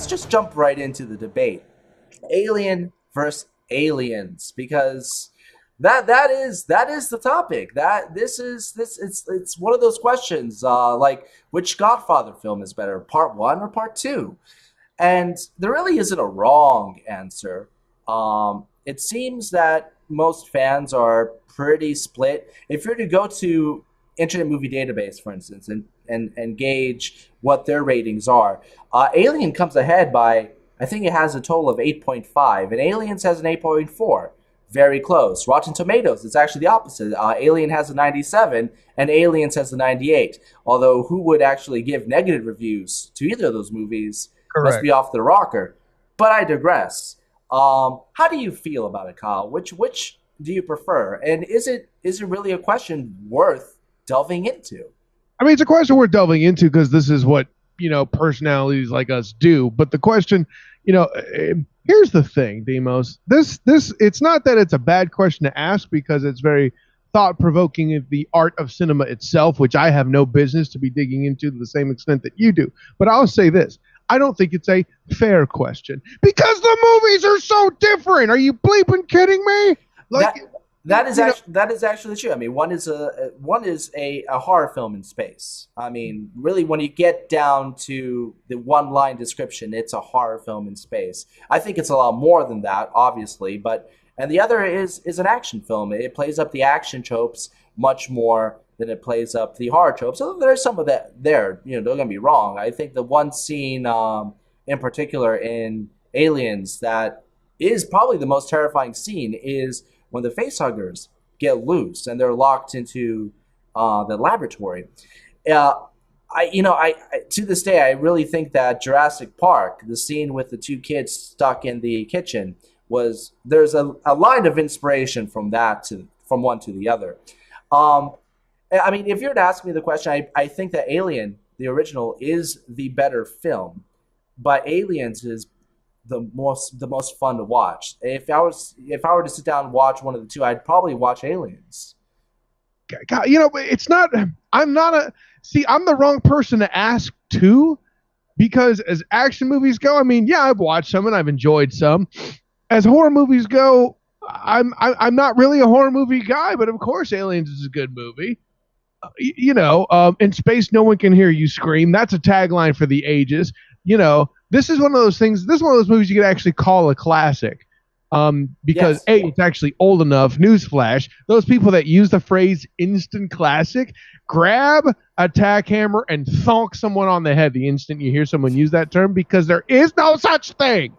let's just jump right into the debate. Alien versus aliens, because that is the topic. That this is this it's one of those questions, like which Godfather film is better, part one or part two? And there really isn't a wrong answer. It seems that most fans are pretty split. If you're to go to Internet Movie Database, for instance, and gauge what their ratings are, Alien comes ahead by, I think it has a total of 8.5, and Aliens has an 8.4. Very close. Rotten Tomatoes, it's actually the opposite. Alien has a 97, and Aliens has a 98. Although, who would actually give negative reviews to either of those movies must Correct. be off the rocker. But I digress. How do you feel about it, Kyle? Which do you prefer? And is it really a question worth delving into? I mean, it's a question we're delving into because this is what, personalities like us do. But the question, here's the thing, Demos. This, it's not that it's a bad question to ask because it's very thought provoking of the art of cinema itself, which I have no business to be digging into to the same extent that you do. But I'll say this. I don't think it's a fair question because the movies are so different. Are you bleeping kidding me? That Like, that is actually true. I mean, one is a horror film in space. I mean, really, when you get down to the one line description, it's a horror film in space. I think it's a lot more than that, obviously, but and the other is an action film. It plays up the action tropes much more than it plays up the horror tropes. So there's some of that there. Don't get me wrong. I think the one scene in particular in Aliens that is probably the most terrifying scene is when the facehuggers get loose and they're locked into the laboratory. I to this day I really think that Jurassic Park, the scene with the two kids stuck in the kitchen, there's a line of inspiration from that to from one to the other. Um, I mean, if you were to ask me the question, I think that Alien, the original, is the better film, but Aliens is the most fun to watch. If I were to sit down and watch one of the two, I'd probably watch Aliens. God, but it's not. I'm not a. See, I'm the wrong person to ask to, because as action movies go, I mean, yeah, I've watched some and I've enjoyed some. As horror movies go, I'm not really a horror movie guy, but of course, Aliens is a good movie. In space, no one can hear you scream. That's a tagline for the ages. This is one of those things. This is one of those movies you could actually call a classic. Because Yes. A, it's actually old enough. Newsflash: those people that use the phrase "instant classic" grab a tack hammer and thonk someone on the head the instant you hear someone use that term, because there is no such thing.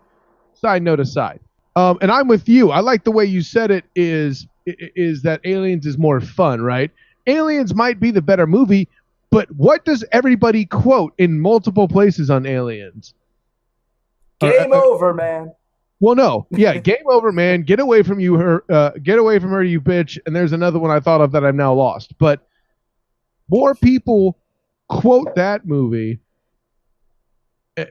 Side note aside, and I'm with you. I like the way you said it. Is that Aliens is more fun, right? Aliens might be the better movie, but what does everybody quote in multiple places on Aliens? Game over, man. Well, no, yeah, game over, man. Get away from you, her. Get away from her, you bitch. And there's another one I thought of that I've now lost. But more people quote that movie.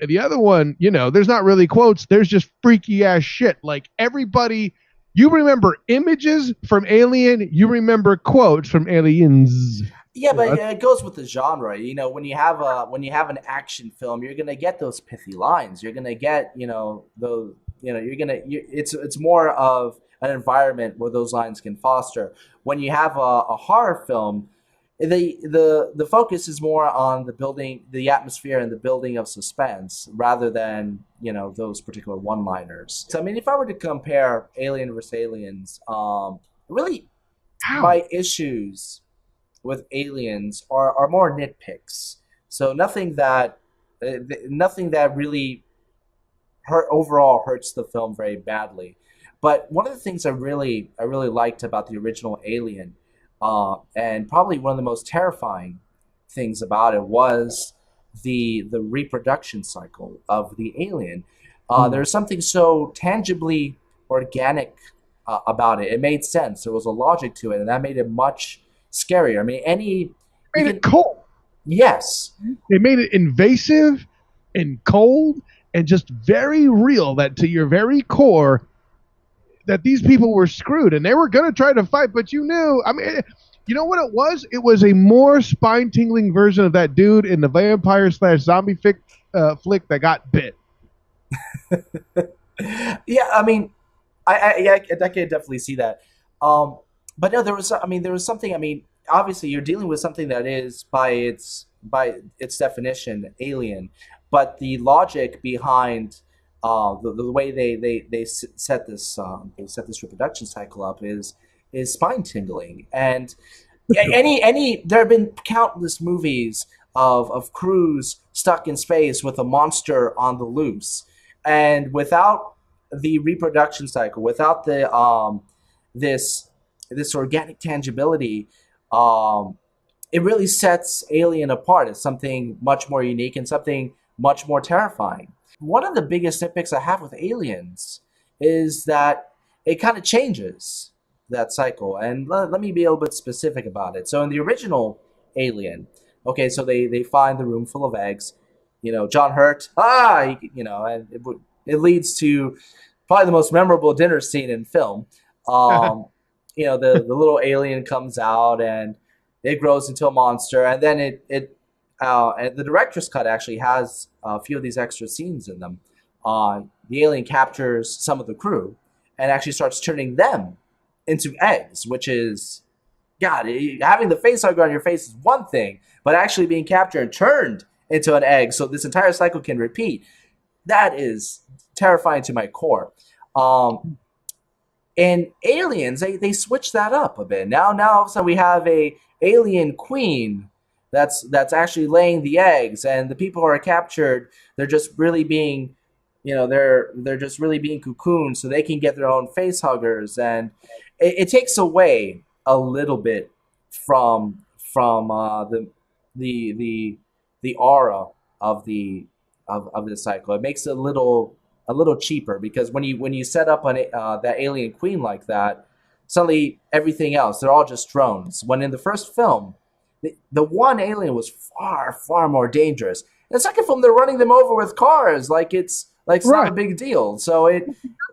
The other one, there's not really quotes. There's just freaky ass shit. Like everybody, you remember images from Alien. You remember quotes from Aliens. Yeah, but it goes with the genre. When you have an action film, you're gonna get those pithy lines. You're gonna get those. It's more of an environment where those lines can foster. When you have a horror film, the focus is more on the building, the atmosphere, and the building of suspense rather than those particular one-liners. So I mean, if I were to compare Alien versus Aliens, really, How? my issues with Aliens are more nitpicks. So nothing that really hurts the film very badly. But one of the things I really liked about the original Alien, and probably one of the most terrifying things about it, was the reproduction cycle of the alien. There's something so tangibly organic about it. It made sense. There was a logic to it, and that made it much scarier. I mean, Made it cold. yes, They made it invasive and cold and just very real, that to your very core that these people were screwed and they were going to try to fight, but you knew. I mean, you know what it was? It was a more spine-tingling version of that dude in the vampire slash zombie flick that got bit. Yeah, I mean, yeah, I can definitely see that. Um, but no, there was something. I mean, obviously, you're dealing with something that is by its definition alien, but the logic behind the way they set this reproduction cycle up is spine tingling. And any there have been countless movies of crews stuck in space with a monster on the loose, and without the reproduction cycle, without the this this organic tangibility, um, it really sets Alien apart as something much more unique and something much more terrifying. One of the biggest nitpicks I have with Aliens is that it kind of changes that cycle. And let me be a little bit specific about it. So in the original Alien, okay, so they find the room full of eggs. You know, John Hurt, and it leads to probably the most memorable dinner scene in film. Um, the little alien comes out and it grows into a monster, and then and the director's cut actually has a few of these extra scenes in them. The alien captures some of the crew and actually starts turning them into eggs, which is God. Having the face hugger on your face is one thing, but actually being captured and turned into an egg, so this entire cycle can repeat. That is terrifying to my core. And Aliens, they switch that up a bit. Now all of a sudden we have a alien queen that's actually laying the eggs, and the people who are captured, they're just really being, they're just really being cocooned so they can get their own face huggers, and it takes away a little bit from the aura of of this cycle. It makes it a little cheaper because when you set up that alien queen like that, suddenly everything else, they're all just drones. When in the first film, the one alien was far more dangerous. In the second film, they're running them over with cars like it's not a big deal. So it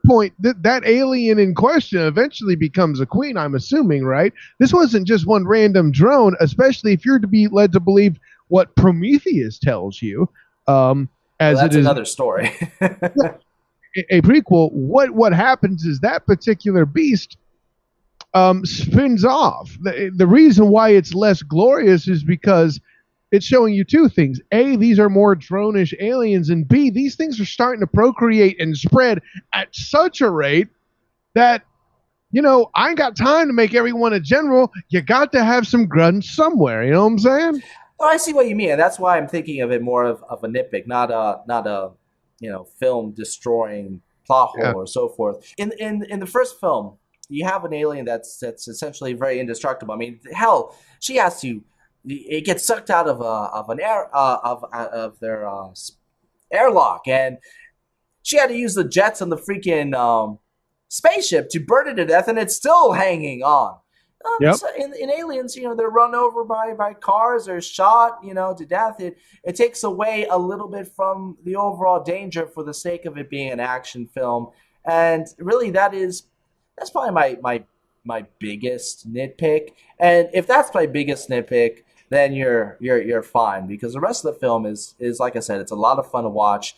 point that alien in question eventually becomes a queen, I'm assuming, right? This wasn't just one random drone, especially if you're to be led to believe what Prometheus tells you. As that's it is another story. a prequel, what happens is that particular beast spins off. The reason why it's less glorious is because it's showing you two things. A, these are more drone-ish aliens, and B, these things are starting to procreate and spread at such a rate that, I ain't got time to make everyone a general. You got to have some grunts somewhere. You know what I'm saying? Oh, I see what you mean, and that's why I'm thinking of it more of a nitpick, not a film destroying plot hole or so forth. In the first film, you have an alien that's essentially very indestructible. I mean, hell, she has to. It gets sucked out of an air of their airlock, and she had to use the jets on the freaking spaceship to burn it to death, and it's still hanging on. Yep. So in Aliens, they're run over by cars or shot, to death. It takes away a little bit from the overall danger for the sake of it being an action film, and really that's probably my biggest nitpick. And if that's my biggest nitpick, then you're fine, because the rest of the film is like I said, it's a lot of fun to watch.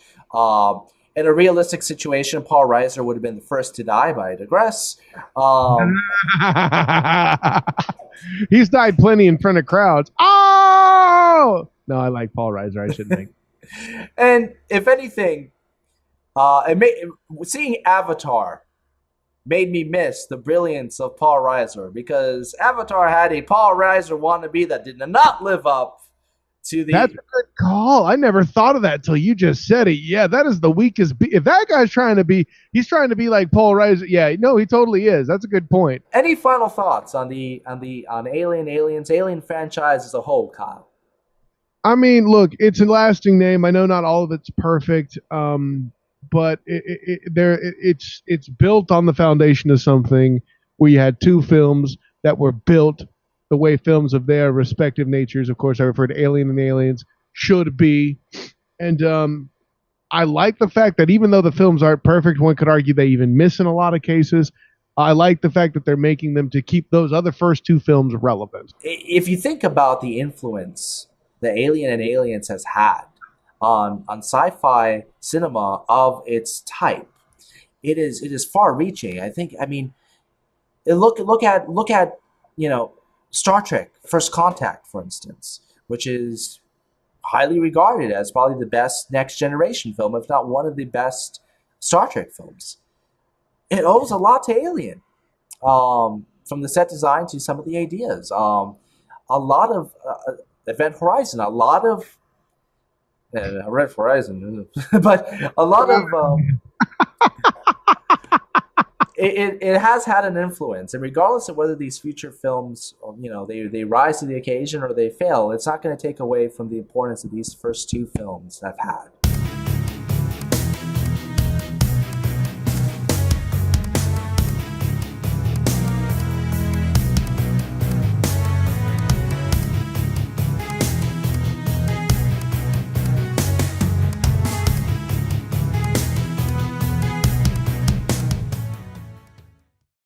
In a realistic situation, Paul Reiser would have been the first to die, but I digress. He's died plenty in front of crowds. Oh! No, I like Paul Reiser. I should think. And if anything, seeing Avatar made me miss the brilliance of Paul Reiser, because Avatar had a Paul Reiser wannabe that did not live up to the. That's a good call. I never thought of that till you just said it. Yeah, that is the weakest. If that guy's he's trying to be like Paul Reiser. Yeah, no, he totally is. That's a good point. Any final thoughts on Alien franchise as a whole, Kyle? I mean, look, it's a lasting name. I know not all of it's perfect, but it's built on the foundation of something. We had two films that were built the way films of their respective natures, of course, I refer to Alien and Aliens, should be. And I like the fact that even though the films aren't perfect, one could argue they even miss in a lot of cases. I like the fact that they're making them to keep those other first two films relevant. If you think about the influence that Alien and Aliens has had on sci-fi cinema of its type. It is far-reaching. I mean, look at Star Trek: First Contact, for instance, which is highly regarded as probably the best next generation film, if not one of the best Star Trek films. It owes a lot to Alien, from the set design to some of the ideas. A lot of Event Horizon, a lot of Red Horizon, but a lot of it has had an influence, and regardless of whether these future films, they rise to the occasion or they fail, it's not going to take away from the importance that these first two films have had.